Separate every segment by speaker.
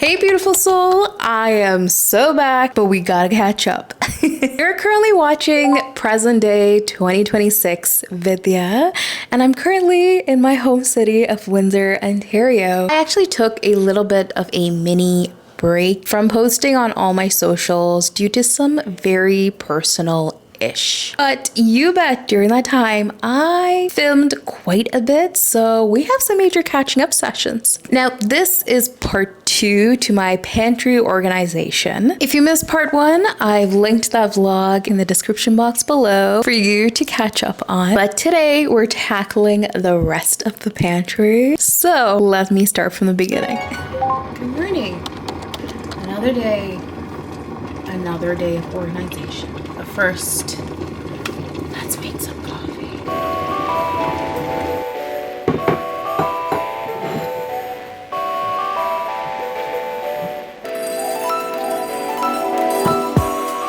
Speaker 1: Hey beautiful soul, I am so back, but we gotta catch up. You're currently watching present day 2026 Vidya, and I'm currently in my home city of Windsor, Ontario. I actually took a little bit of a mini break from posting on all my socials due to some very personal ish. But you bet during that time I filmed quite a bit, so we have some major catching up sessions. Now this is part 2 to my pantry organization. If you missed part 1, I've linked that vlog in the description box below for you to catch up on. But today we're tackling the rest of the pantry. So let me start from the beginning. Good morning. Another day of organization. But first, let's make some coffee.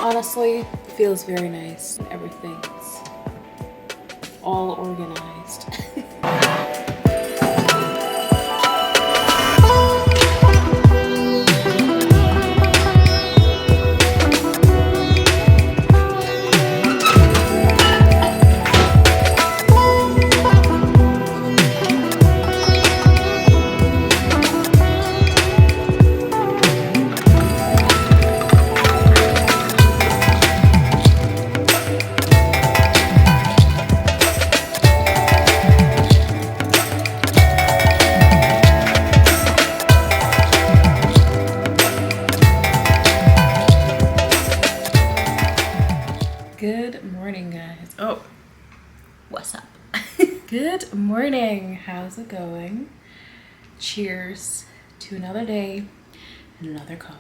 Speaker 1: Honestly, it feels very nice. Everything's all organized. Good morning, guys. Oh, what's up? Good morning. How's it going? Cheers to another day and another coffee.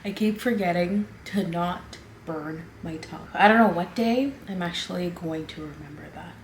Speaker 1: I keep forgetting to not burn my tongue. I don't know what day I'm actually going to remember that.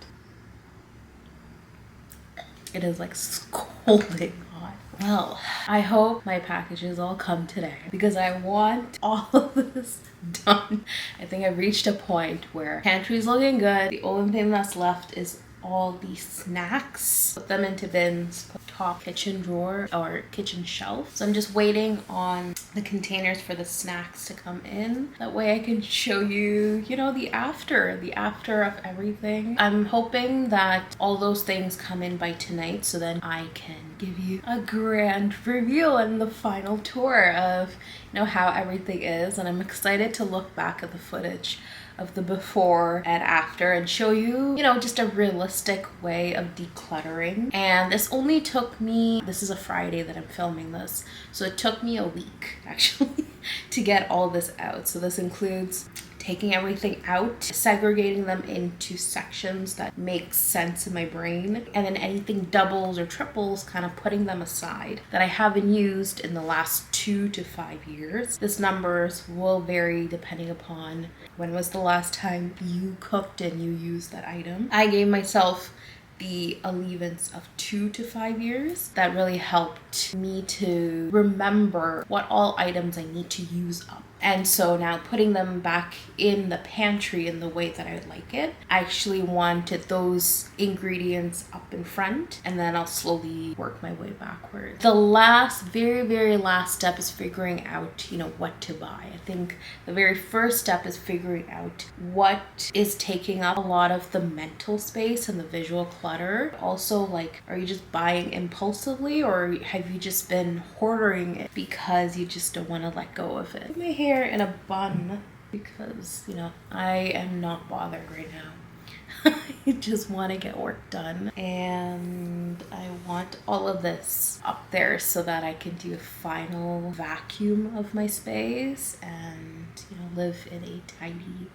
Speaker 1: It is like scalding hot. Well, I hope my packages all come today because I want all of this done. I think I've reached a point where pantry's looking good. The only thing that's left is all the snacks. Put them into bins, put top kitchen drawer or kitchen shelf. So I'm just waiting on the containers for the snacks to come in. That way I can show you, the after of everything. I'm hoping that all those things come in by tonight so then I can give you a grand review and the final tour of, how everything is. And I'm excited to look back at the footage of the before and after and show you, just a realistic way of decluttering. And this only took me, this is a Friday that I'm filming this, so it took me a week actually to get all this out. So this includes taking everything out, segregating them into sections that make sense in my brain, and then anything doubles or triples, kind of putting them aside that I haven't used in the last 2 to 5 years. This numbers will vary depending upon when was the last time you cooked and you used that item. I gave myself the allowance of 2 to 5 years. That really helped me to remember what all items I need to use up. And so now putting them back in the pantry in the way that I would like it, I actually wanted those ingredients up in front, and then I'll slowly work my way backwards. The last, very, very last step is figuring out, what to buy. I think the very first step is figuring out what is taking up a lot of the mental space and the visual clutter. Also, are you just buying impulsively, or have you just been hoarding it because you just don't want to let go of it? My hair in a bun because I am not bothered right now. I just want to get work done, and I want all of this up there so that I can do a final vacuum of my space and live in a tidy,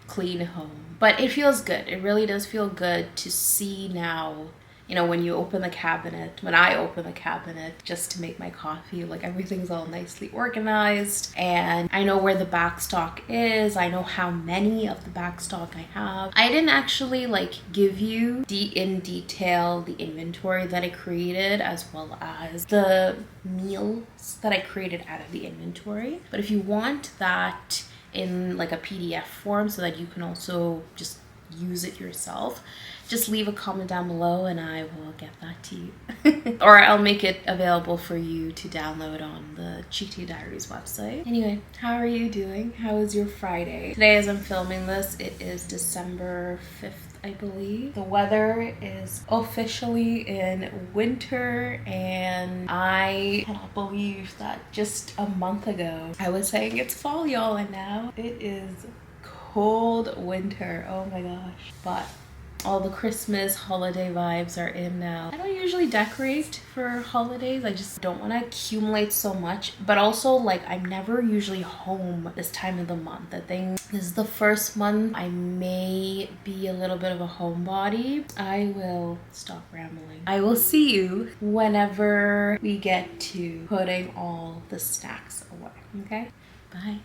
Speaker 1: clean home. But it feels good. It really does feel good to see now, when you open the cabinet, when I open the cabinet just to make my coffee, everything's all nicely organized, and I know where the back stock is. I know how many of the back stock I have. I didn't actually give you in detail the inventory that I created as well as the meals that I created out of the inventory. But if you want that in a PDF form so that you can also just use it yourself, just leave a comment down below and I will get that to you. Or I'll make it available for you to download on the Chikka Tikka Diaries website. Anyway, how are you doing? How was your Friday? Today as I'm filming this, it is December 5th, I believe. The weather is officially in winter and I cannot believe that just a month ago I was saying it's fall, y'all, and now it is cold winter. Oh my gosh. But all the Christmas holiday vibes are in now. I don't usually decorate for holidays. I just don't want to accumulate so much. But also, like, I'm never usually home this time of the month. I think this is the first month I may be a little bit of a homebody. I will stop rambling. I will see you whenever we get to putting all the snacks away. Okay? Bye.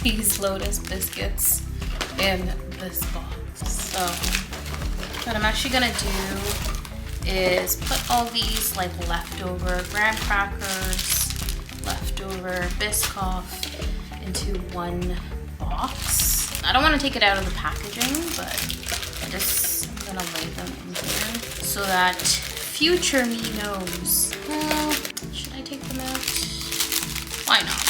Speaker 1: These Lotus biscuits in this box. So what I'm actually gonna do is put all these like leftover graham crackers, leftover Biscoff into one box. I don't want to take it out of the packaging, but I'm gonna lay them in here so that future me knows. Well, should I take them out? Why not?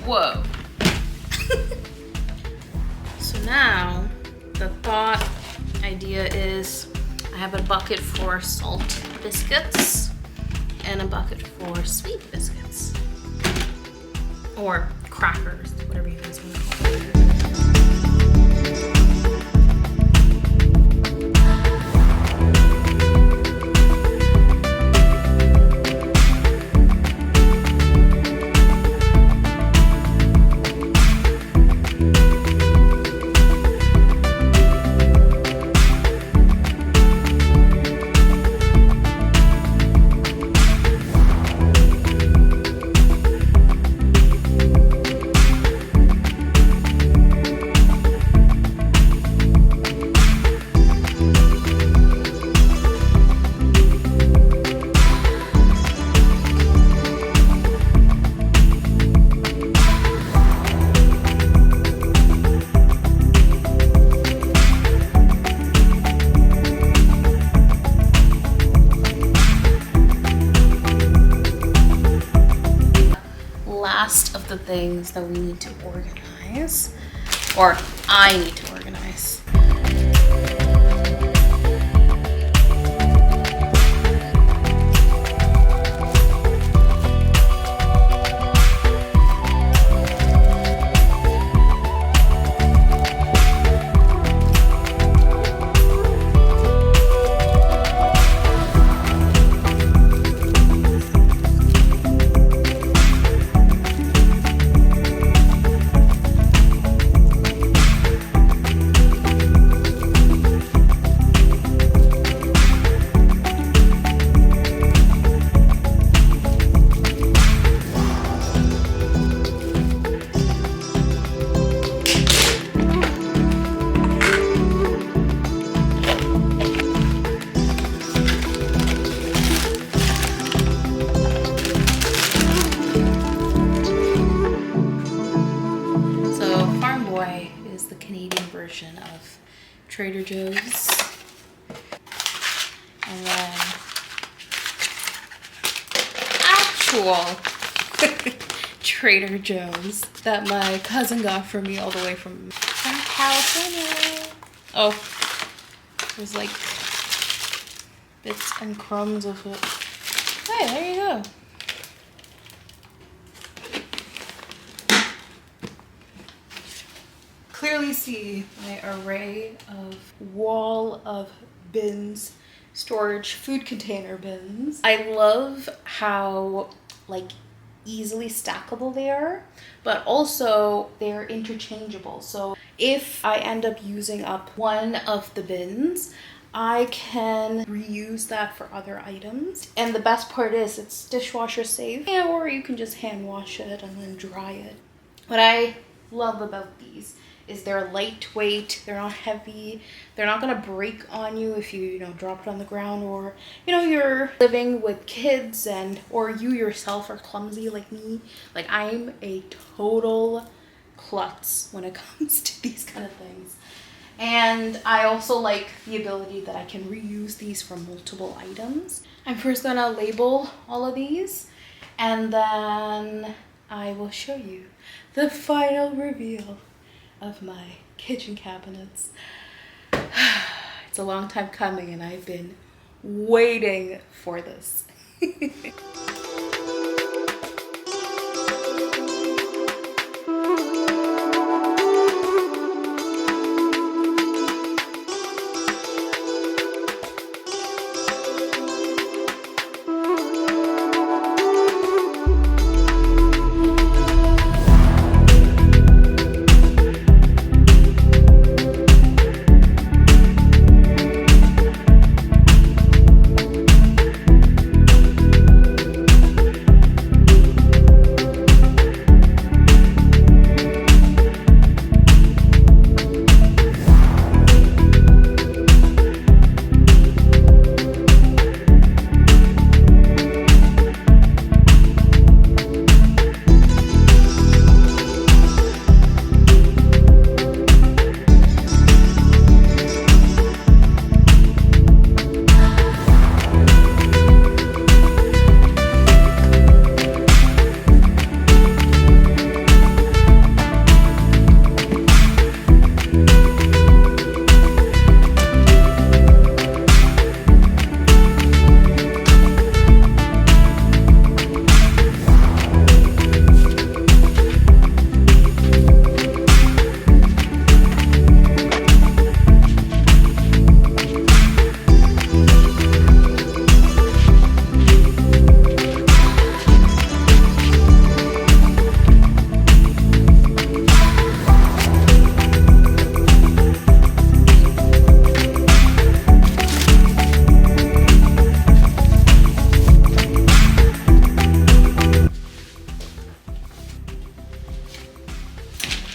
Speaker 1: Whoa. So now the thought idea is I have a bucket for salt biscuits and a bucket for sweet biscuits. Or crackers, whatever you guys want to call it. Last of the things that we need to organize, or I need to organize. Of Trader Joe's, and then actual Trader Joe's that my cousin got for me all the way from California. Oh, there's like bits and crumbs of it. Hey, there you go. Clearly see my array of wall of bins, storage food container bins. I love how like easily stackable they are, but also they're interchangeable. So if I end up using up one of the bins, I can reuse that for other items. And the best part is it's dishwasher safe, or you can just hand wash it and then dry it. What I love about these is they're lightweight, they're not heavy, they're not gonna break on you if you drop it on the ground, or you're living with kids or you yourself are clumsy like me. Like, I'm a total klutz when it comes to these kind of things. And I also like the ability that I can reuse these for multiple items. I'm first gonna label all of these, and then I will show you the final reveal of my kitchen cabinets. It's a long time coming, and I've been waiting for this.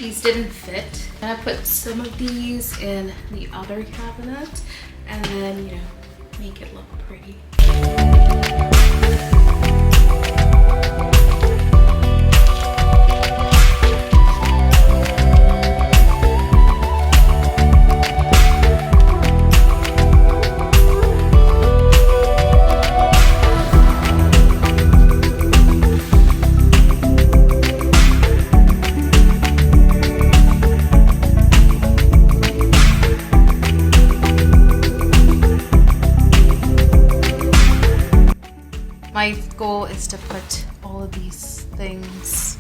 Speaker 1: These didn't fit. And I put some of these in the other cabinet and then, you know, make it look pretty. My goal is to put all of these things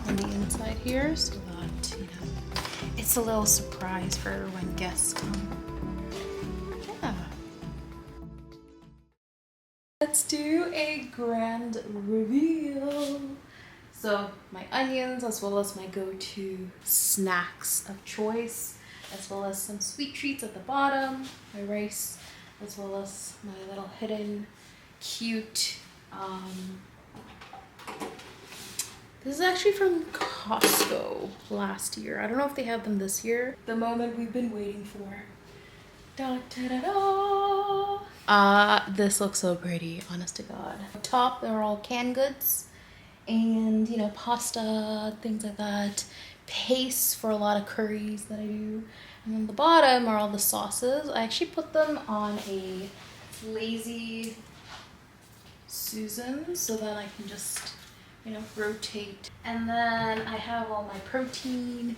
Speaker 1: on the inside here so that, you know, it's a little surprise for when guests come. Yeah. Let's do a grand reveal. So my onions, as well as my go-to snacks of choice, as well as some sweet treats at the bottom, my rice, as well as my little hidden cute this is actually from Costco last year. I don't know if they have them this year. The moment we've been waiting for. Da, da, da, da. This looks so pretty, honest to God. Up top, they're all canned goods and, you know, pasta, things like that. Paste for a lot of curries that I do. And then the bottom are all the sauces. I actually put them on a lazy Susan so that I can just, you know, rotate. And then I have all my protein,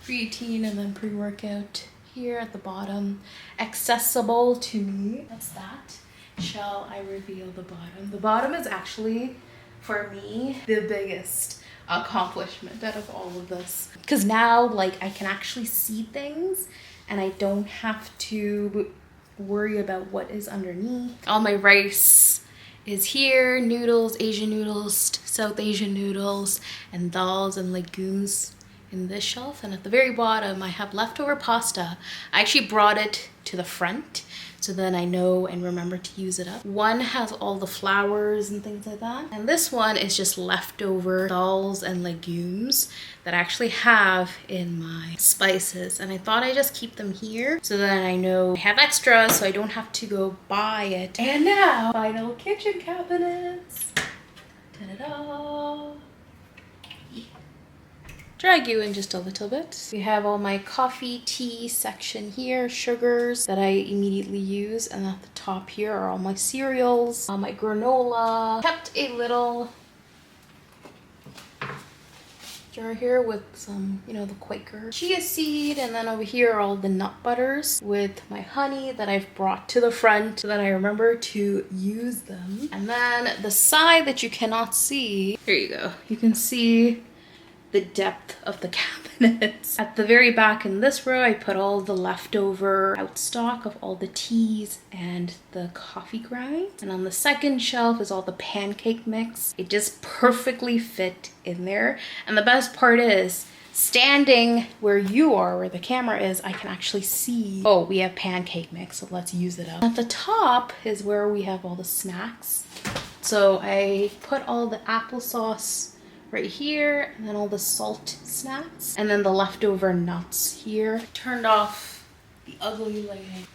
Speaker 1: creatine, and then pre-workout here at the bottom, accessible to me. That's that. Shall I reveal the bottom? The bottom is actually, for me, the biggest accomplishment out of all of this, because now, like, I can actually see things and I don't have to worry about what is underneath. All my rice is here, noodles, Asian noodles, South Asian noodles, and dals and legumes in this shelf. And at the very bottom, I have leftover pasta. I actually brought it to the front so then I know and remember to use it up. One has all the flowers and things like that. And this one is just leftover dals and legumes that I actually have in my spices. And I thought I'd just keep them here so that I know I have extra so I don't have to go buy it. And now, final kitchen cabinets. Ta-da-da! Drag you in just a little bit. We have all my coffee, tea section here, sugars that I immediately use, and at the top here are all my cereals, my granola. Kept a little jar here with some, you know, the Quaker chia seed, and then over here are all the nut butters with my honey that I've brought to the front so that I remember to use them. And then the side that you cannot see, here you go, you can see the depth of the cabinets. At the very back in this row, I put all the leftover outstock of all the teas and the coffee grinds. And on the second shelf is all the pancake mix. It just perfectly fit in there. And the best part is, standing where you are, where the camera is, I can actually see, oh, we have pancake mix, so let's use it up. At the top is where we have all the snacks. So I put all the applesauce right here, and then all the salt snacks, and then the leftover nuts here. Turned off the ugly lighting.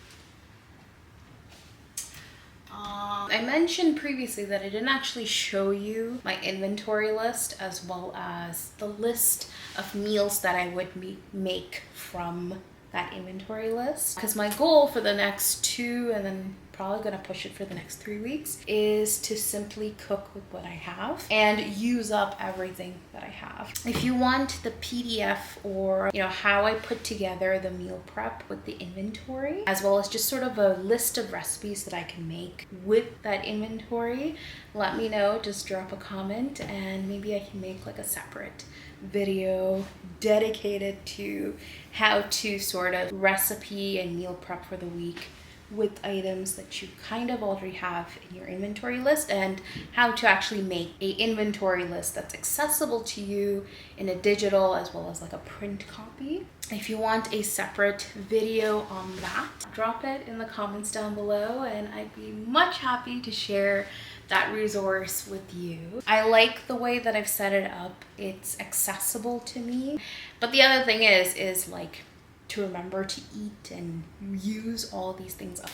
Speaker 1: I mentioned previously that I didn't actually show you my inventory list as well as the list of meals that I would make from that inventory list, because my goal for the next 2 and then probably gonna push it for the next 3 weeks is to simply cook with what I have and use up everything that I have. If you want the PDF or, you know, how I put together the meal prep with the inventory, as well as just sort of a list of recipes that I can make with that inventory, let me know. Just drop a comment and maybe I can make like a separate video dedicated to how to sort of recipe and meal prep for the week with items that you kind of already have in your inventory list, and how to actually make a inventory list that's accessible to you in a digital as well as like a print copy. If you want a separate video on that, drop it in the comments down below and I'd be much happy to share that resource with you. I like the way that I've set it up. It's accessible to me. But the other thing is like to remember to eat and use all these things up.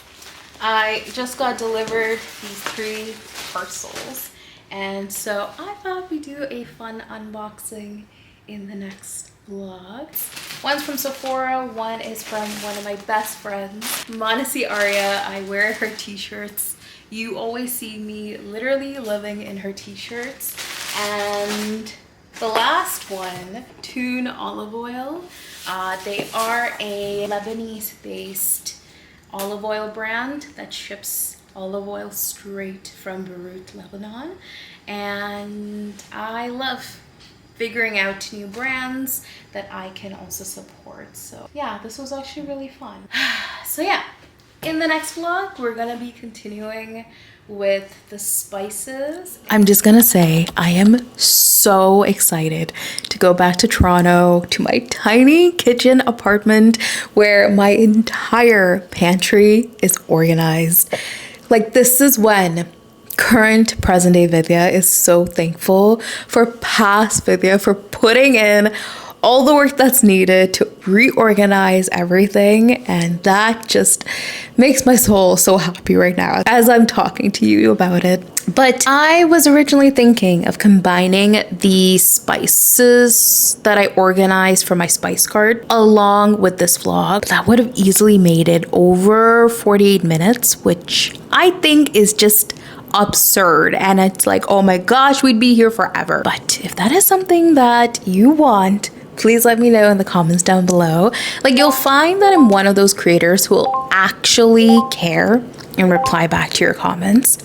Speaker 1: I just got delivered these 3 parcels. And so I thought we'd do a fun unboxing in the next vlog. One's from Sephora, one is from one of my best friends, Manasi Arya. I wear her t-shirts. You always see me literally living in her t-shirts. And the last one, Tune Olive Oil. They are a Lebanese-based olive oil brand that ships olive oil straight from Beirut, Lebanon. And I love figuring out new brands that I can also support. So yeah, this was actually really fun. So yeah, in the next vlog, we're gonna be continuing with the spices. I'm just gonna say, I am so excited to go back to Toronto, to my tiny kitchen apartment where my entire pantry is organized. Like, this is when current present day Vidya is so thankful for past Vidya for putting in all the work that's needed to reorganize everything, and that just makes my soul so happy right now as I'm talking to you about it. But I was originally thinking of combining the spices that I organized for my spice cart along with this vlog. That would have easily made it over 48 minutes, which I think is just absurd, and it's like, oh my gosh, we'd be here forever. But if that is something that you want, please let me know in the comments down below. Like, you'll find that I'm one of those creators who will actually care and reply back to your comments.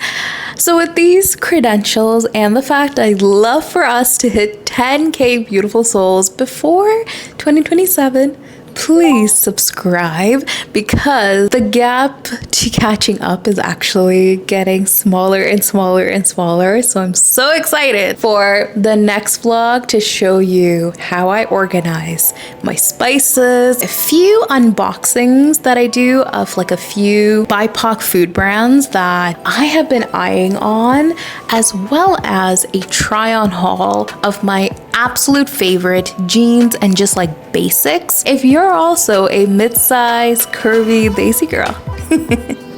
Speaker 1: So with these credentials and the fact I'd love for us to hit 10K beautiful souls before 2027, please subscribe, because the gap to catching up is actually getting smaller and smaller and smaller. So I'm so excited for the next vlog to show you how I organize my spices, a few unboxings that I do of like a few BIPOC food brands that I have been eyeing on, as well as a try on haul of my absolute favorite jeans and just like basics if you're also a mid-sized curvy Desi girl.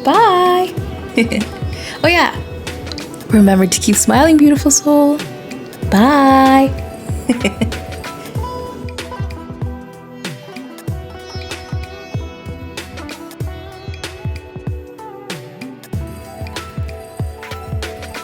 Speaker 1: Bye. Oh yeah, remember to keep smiling, beautiful soul. Bye.